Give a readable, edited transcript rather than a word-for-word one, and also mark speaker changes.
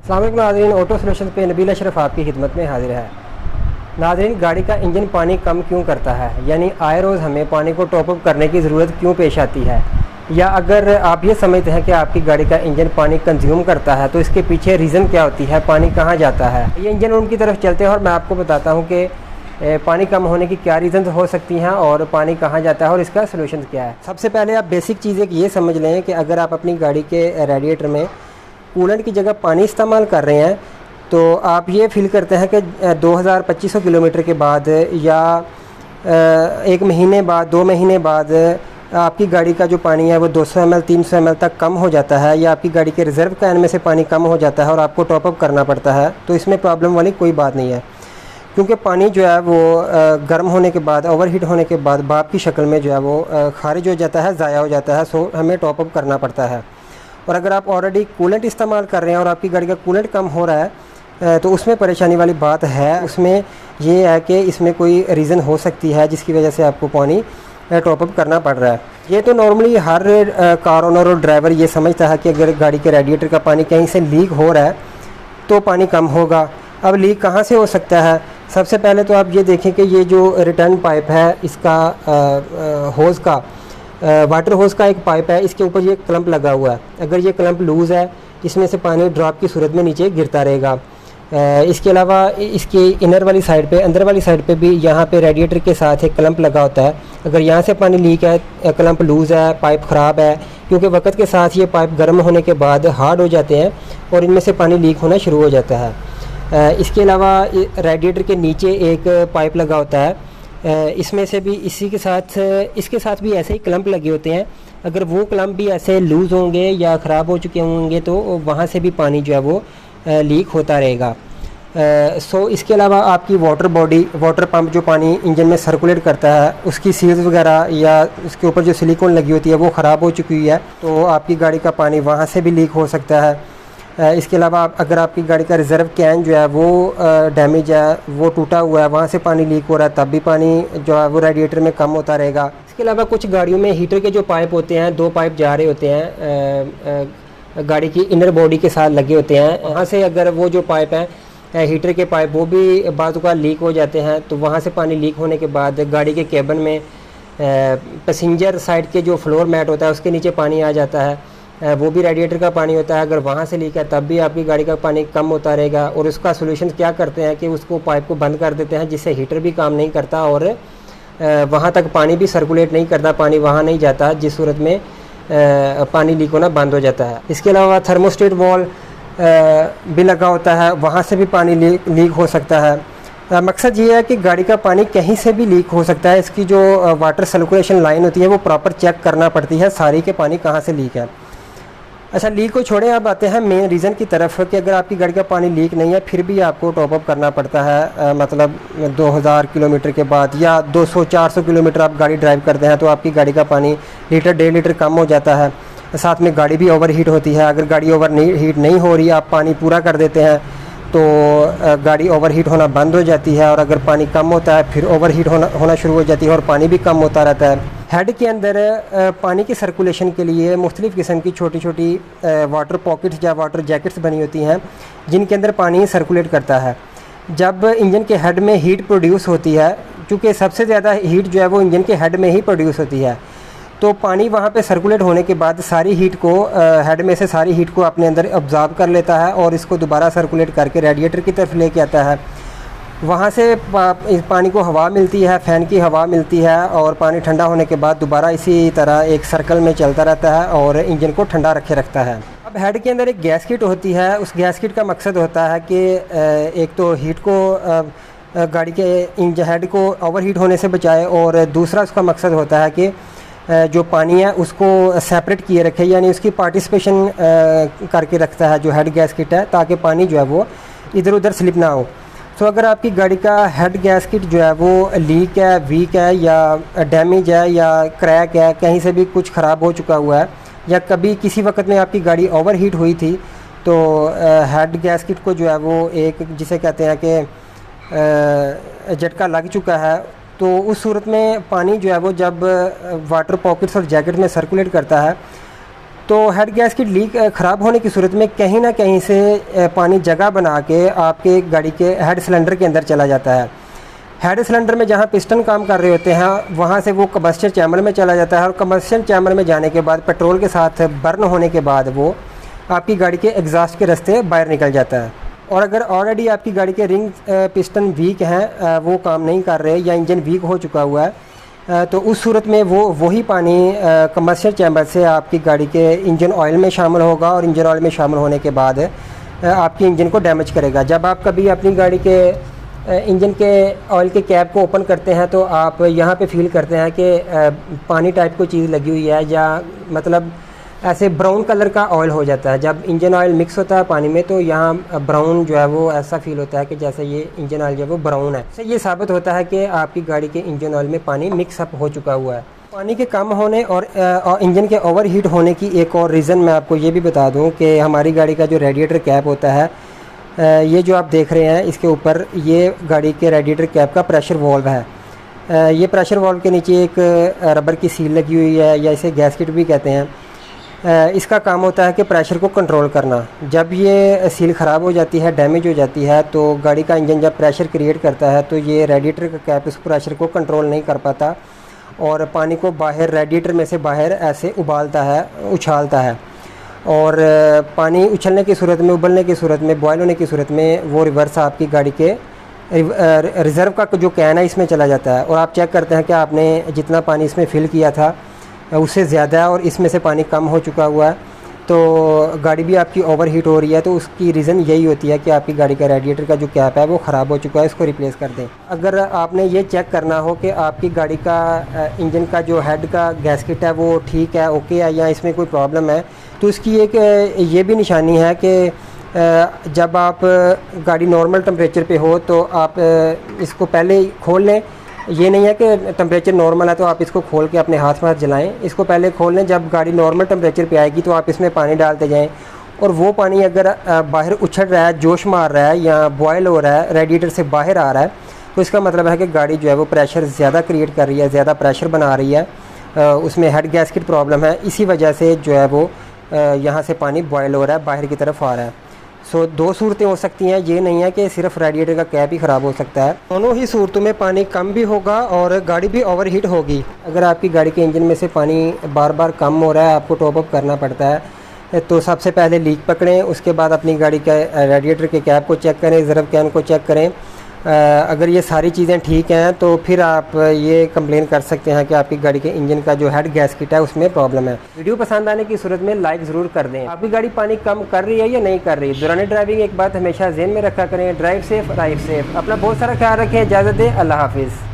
Speaker 1: अस्सलाम वालेकुम नाज़रीन, ऑटो सोल्यूशन पे नबील अशरफ आपकी खिदमत में हाजिर है। नाज़रीन, गाड़ी का इंजन पानी कम क्यों करता है, यानी आए रोज़ हमें पानी को टॉप अप करने की ज़रूरत क्यों पेश आती है, या अगर आप ये समझते हैं कि आपकी गाड़ी का इंजन पानी कंज्यूम करता है तो इसके पीछे रीज़न क्या होती है, पानी कहाँ जाता है। ये इंजन रूम की तरफ चलते हैं और मैं आपको बताता हूँ कि पानी कम होने की क्या रीज़न हो सकती हैं और पानी कहाँ जाता है और इसका सलूशन क्या है। सबसे पहले आप बेसिक चीज़ एक ये समझ लें कि अगर आप अपनी गाड़ी के रेडिएटर में कूलेंट की जगह पानी इस्तेमाल कर रहे हैं तो आप ये फील करते हैं कि 2500 किलोमीटर के बाद या 1 महीने बाद 2 महीने बाद आपकी गाड़ी का जो पानी है वो 200 ml 300 ml तक कम हो जाता है, या आपकी गाड़ी के रिज़र्व कैन में से पानी कम हो जाता है और आपको टॉप अप करना पड़ता है। तो इसमें प्रॉब्लम वाली कोई बात नहीं है, क्योंकि पानी जो है वो गर्म होने के बाद, ओवरहीट होने के बाद भाप की शक्ल में जो है वो खारिज हो जाता है, ज़ाया हो जाता है। सो हमें टॉप अप करना पड़ता है। और अगर आप ऑलरेडी कूलेंट इस्तेमाल कर रहे हैं और आपकी गाड़ी का कूलेंट कम हो रहा है तो उसमें परेशानी वाली बात है। उसमें ये है कि इसमें कोई रीज़न हो सकती है जिसकी वजह से आपको पानी टॉप अप करना पड़ रहा है। ये तो नॉर्मली हर कार ओनर और ड्राइवर ये समझता है कि अगर गाड़ी के रेडिएटर का पानी कहीं से लीक हो रहा है तो पानी कम होगा। अब लीक कहाँ से हो सकता है? सबसे पहले तो आप ये देखें कि ये जो रिटर्न पाइप है इसका होज़ का वाटर होज़ का एक पाइप है, इसके ऊपर ये क्लम्प लगा हुआ है। अगर ये क्लम्प लूज़ है इसमें से पानी ड्रॉप की सूरत में नीचे गिरता रहेगा। इसके अलावा इसकी इनर वाली साइड पे, अंदर वाली साइड पे भी यहाँ पे रेडिएटर के साथ एक क्लम्प लगा होता है। अगर यहाँ से पानी लीक है, क्लम्प लूज़ है, पाइप ख़राब है, क्योंकि वक्त के साथ ये पाइप गर्म होने के बाद हार्ड हो जाते हैं और इनमें से पानी लीक होना शुरू हो जाता है। इसके अलावा रेडिएटर के नीचे एक पाइप लगा होता है, इसमें से भी इसके साथ भी ऐसे ही क्लम्प लगे होते हैं। अगर वो क्लम्प भी ऐसे लूज़ होंगे या ख़राब हो चुके होंगे तो वहाँ से भी पानी जो है वो लीक होता रहेगा। सो इसके अलावा आपकी वाटर पंप जो पानी इंजन में सर्कुलेट करता है उसकी सील्स वगैरह या उसके ऊपर जो सिलिकॉन लगी होती है वो ख़राब हो चुकी है तो आपकी गाड़ी का पानी वहाँ से भी लीक हो सकता है। इसके अलावा अगर आपकी गाड़ी का रिज़र्व कैन जो है वो डैमेज है, वो टूटा हुआ है, वहाँ से पानी लीक हो रहा है, तब भी पानी जो है वो रेडिएटर में कम होता रहेगा। इसके अलावा कुछ गाड़ियों में हीटर के जो पाइप होते हैं, 2 पाइप जा रहे होते हैं, गाड़ी की इनर बॉडी के साथ लगे होते हैं। वहाँ से अगर वो जो पाइप हैं हीटर के पाइप वो भी बाज़ औक़ात लीक हो जाते हैं तो वहाँ से पानी लीक होने के बाद गाड़ी के केबिन में पैसेंजर साइड के जो फ्लोर मैट होता है उसके नीचे पानी आ जाता है, वो भी रेडिएटर का पानी होता है। अगर वहाँ से लीक है तब भी आपकी गाड़ी का पानी कम होता रहेगा। और उसका सोल्यूशन क्या करते हैं कि उसको पाइप को बंद कर देते हैं, जिससे हीटर भी काम नहीं करता और वहाँ तक पानी भी सर्कुलेट नहीं करता, पानी वहाँ नहीं जाता, जिस सूरत में पानी लीक होना बंद हो जाता है। इसके अलावा थर्मोस्टेट वॉल भी लगा होता है, वहाँ से भी पानी लीक हो सकता है। मकसद ये है कि गाड़ी का पानी कहीं से भी लीक हो सकता है। इसकी जो वाटर सर्कुलेशन लाइन होती है वो प्रॉपर चेक करना पड़ती है सारी के पानी कहाँ से लीक है। अच्छा, लीक को छोड़े, अब आते हैं मेन रीज़न की तरफ कि अगर आपकी गाड़ी का पानी लीक नहीं है फिर भी आपको टॉप अप करना पड़ता है। मतलब 2000 किलोमीटर के बाद या 200-400 किलोमीटर आप गाड़ी ड्राइव करते हैं तो आपकी गाड़ी का पानी लीटर 1.5 लीटर कम हो जाता है। साथ में गाड़ी भी ओवर हीट होती है। अगर गाड़ी ओवर हीट नहीं हो रही, आप पानी पूरा कर देते हैं तो गाड़ी ओवर हीट होना बंद हो जाती है, और अगर पानी कम होता है फिर ओवर हीट होना शुरू हो जाती है और पानी भी कम होता रहता है। हेड के अंदर पानी की सर्कुलेशन के लिए मुख्तलिफ़ किस्म की छोटी छोटी वाटर पॉकेट्स या वाटर जैकेट्स बनी होती हैं जिनके अंदर पानी सर्कुलेट करता है। जब इंजन के हेड में हीट प्रोड्यूस होती है, क्योंकि सबसे ज़्यादा हीट जो है वो इंजन के हेड में ही प्रोड्यूस होती है, तो पानी वहाँ पे सर्कुलेट होने के बाद सारी हीट को हेड में से सारी हीट को अपने अंदर अब्जॉर्ब कर लेता है और इसको दोबारा सर्कुलेट करके रेडिएटर की तरफ लेके आता है। वहाँ से इस पानी को हवा मिलती है, फ़ैन की हवा मिलती है, और पानी ठंडा होने के बाद दोबारा इसी तरह एक सर्कल में चलता रहता है और इंजन को ठंडा रखे रखता है। अब हेड के अंदर एक गैस किट होती है। उस गैस किट का मकसद होता है कि एक तो हीट को गाड़ी के इंजन हेड को ओवर हीट होने से बचाए, और दूसरा उसका मकसद होता है कि जो पानी है उसको सेपरेट किए रखे, यानी उसकी पार्टिसिपेशन करके रखता है जो हेड गैस किट है, ताकि पानी जो है वो इधर उधर स्लिप ना हो। तो अगर आपकी गाड़ी का हेड गैस किट जो है वो लीक है, वीक है, या डैमेज है, या क्रैक है, कहीं से भी कुछ ख़राब हो चुका हुआ है, या कभी किसी वक्त में आपकी गाड़ी ओवर हीट हुई थी तो हेड गैस किट को जो है वो एक जिसे कहते हैं कि झटका लग चुका है, तो उस सूरत में पानी जो है वो जब वाटर पॉकेट्स और जैकेट में सर्कुलेट करता है तो हेड गैस्केट लीक ख़राब होने की सूरत में कहीं ना कहीं से पानी जगह बना के आपके गाड़ी के हेड सिलेंडर के अंदर चला जाता है। हेड सिलेंडर में जहाँ पिस्टन काम कर रहे होते हैं वहाँ से वो कंबस्टर चैम्बर में चला जाता है और कंबस्टर चैम्बर में जाने के बाद पेट्रोल के साथ बर्न होने के बाद वो आपकी गाड़ी के एग्जॉस्ट के रास्ते बाहर निकल जाता है। और अगर ऑलरेडी आपकी गाड़ी के रिंग पिस्टन वीक हैं, वो काम नहीं कर रहे या इंजन वीक हो चुका हुआ है, तो उस सूरत में वही पानी कंबस्टर चैम्बर से आपकी गाड़ी के इंजन ऑयल में शामिल होगा और इंजन ऑयल में शामिल होने के बाद आपकी इंजन को डैमेज करेगा। जब आप कभी अपनी गाड़ी के इंजन के ऑयल के कैप को ओपन करते हैं तो आप यहाँ पे फील करते हैं कि पानी टाइप कोई चीज़ लगी हुई है, या मतलब ऐसे ब्राउन कलर का ऑयल हो जाता है। जब इंजन ऑयल मिक्स होता है पानी में तो यहाँ ब्राउन जो है वो ऐसा फील होता है कि जैसे ये इंजन ऑयल जो है वो ब्राउन है। इससे ये साबित होता है कि आपकी गाड़ी के इंजन ऑयल में पानी मिक्स अप हो चुका हुआ है। पानी के कम होने और इंजन के ओवर हीट होने की एक और रीज़न मैं आपको ये भी बता दूँ कि हमारी गाड़ी का जो रेडिएटर कैप होता है, ये जो आप देख रहे हैं इसके ऊपर, ये गाड़ी के रेडिएटर कैप का प्रेशर वॉल्व है। ये प्रेशर वॉल्व के नीचे एक रबर की सील लगी हुई है, या इसे गैस्केट भी कहते हैं। इसका काम होता है कि प्रेशर को कंट्रोल करना। जब ये सील ख़राब हो जाती है, डैमेज हो जाती है, तो गाड़ी का इंजन जब प्रेशर क्रिएट करता है तो ये रेडिएटर का कैप उस प्रेशर को कंट्रोल नहीं कर पाता और पानी को बाहर रेडिएटर में से बाहर ऐसे उबालता है, उछालता है। और पानी उछलने की सूरत में, उबलने की सूरत में, बॉयल होने की सूरत में वो रिवर्स आपकी गाड़ी के रिज़र्व का जो कैन है इसमें चला जाता है और आप चेक करते हैं कि आपने जितना पानी इसमें फ़िल किया था उससे ज़्यादा है और इसमें से पानी कम हो चुका हुआ है, तो गाड़ी भी आपकी ओवर हीट हो रही है। तो उसकी रीज़न यही होती है कि आपकी गाड़ी का रेडिएटर का जो कैप है वो ख़राब हो चुका है, इसको रिप्लेस कर दें। अगर आपने ये चेक करना हो कि आपकी गाड़ी का इंजन का जो हेड का गैस्केट है वो ठीक है, ओके है, या इसमें कोई प्रॉब्लम है, तो इसकी एक ये भी निशानी है कि जब आप गाड़ी नॉर्मल टेम्परेचर पे हो तो आप इसको पहले खोल लें। ये नहीं है कि टेम्परेचर नॉर्मल है तो आप इसको खोल के अपने हाथ में हाथ जलाएं, इसको पहले खोल लें। जब गाड़ी नॉर्मल टेम्परेचर पे आएगी तो आप इसमें पानी डालते जाएं और वो पानी अगर बाहर उछल रहा है, जोश मार रहा है या बॉयल हो रहा है, रेडिएटर से बाहर आ रहा है, तो इसका मतलब है कि गाड़ी जो है वो प्रेशर ज़्यादा क्रिएट कर रही है, ज़्यादा प्रेशर बना रही है, उसमें हेड गैस्केट प्रॉब्लम है। इसी वजह से जो है वो यहाँ से पानी बॉयल हो रहा है, बाहर की तरफ आ रहा है। सो दो सूरतें हो सकती हैं, ये नहीं है कि सिर्फ रेडिएटर का कैप ही ख़राब हो सकता है। दोनों ही सूरतों में पानी कम भी होगा और गाड़ी भी ओवर हीट होगी। अगर आपकी गाड़ी के इंजन में से पानी बार बार कम हो रहा है, आपको टॉप अप करना पड़ता है, तो सबसे पहले लीक पकड़ें, उसके बाद अपनी गाड़ी के रेडिएटर के कैप को चेक करें, रिजर्व कैन को चेक करें। अगर ये सारी चीज़ें ठीक हैं तो फिर आप ये कंप्लेन कर सकते हैं कि आपकी गाड़ी के इंजन का जो हेड गैस्केट है उसमें प्रॉब्लम है। वीडियो पसंद आने की सूरत में लाइक ज़रूर कर दें। आपकी गाड़ी पानी कम कर रही है या नहीं कर रही। दौरान ड्राइविंग एक बात हमेशा ज़हन में रखा करें, ड्राइव सेफ, राइड सेफ। अपना बहुत सारा ख्याल रखें। इजाज़त दें, अल्लाह हाफिज़।